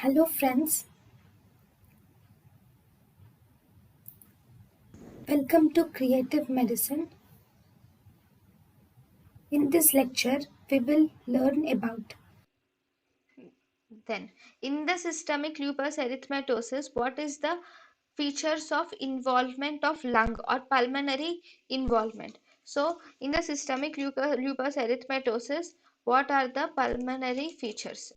Hello friends, welcome to Creative Medicine. In this lecture, we will learn about Then, in the systemic lupus erythematosus, what is the features of involvement of lung or pulmonary involvement? So, in the systemic lupus erythematosus, what are the pulmonary features?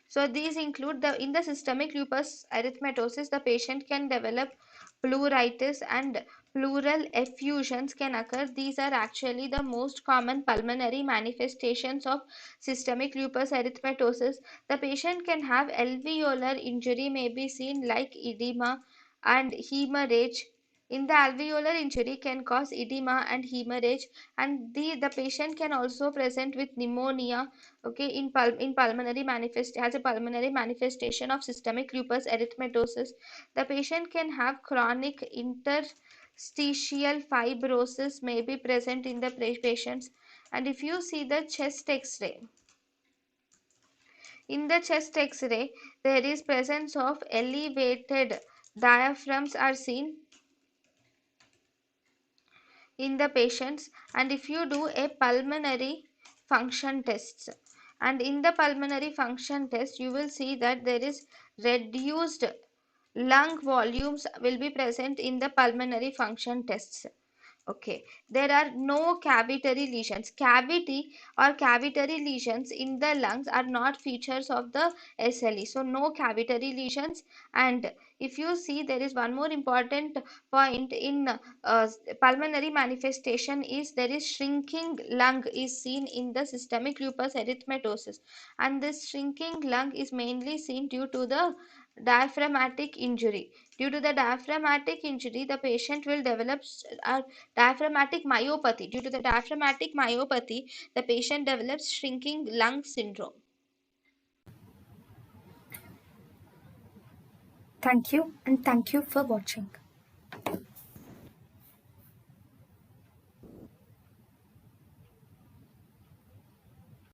So these include in the systemic lupus erythematosus, the patient can develop pleuritis and pleural effusions can occur. These are actually the most common pulmonary manifestations of systemic lupus erythematosus. The patient can have alveolar injury may be seen like edema and hemorrhage. In the alveolar injury can cause edema and hemorrhage, and the patient can also present with pneumonia. Okay, in pulmonary manifest has a pulmonary manifestation of systemic lupus erythematosus. The patient can have chronic interstitial fibrosis may be present in the patients. And if you see the chest x-ray, in the chest x-ray there is presence of elevated diaphragms are seen in the patients. And if you do a pulmonary function tests, and in the pulmonary function test you will see that there is reduced lung volumes will be present in the pulmonary function tests. Okay, there are no cavitary lesions. Cavity or cavitary lesions in the lungs are not features of the SLE. So no cavitary lesions. And if you see, there is one more important point in pulmonary manifestation is there is shrinking lung is seen in the systemic lupus erythematosus, and this shrinking lung is mainly seen due to the diaphragmatic injury. Due to the diaphragmatic injury, the patient will develop diaphragmatic myopathy. Due to the diaphragmatic myopathy, the patient develops shrinking lung syndrome. thank you and thank you for watching.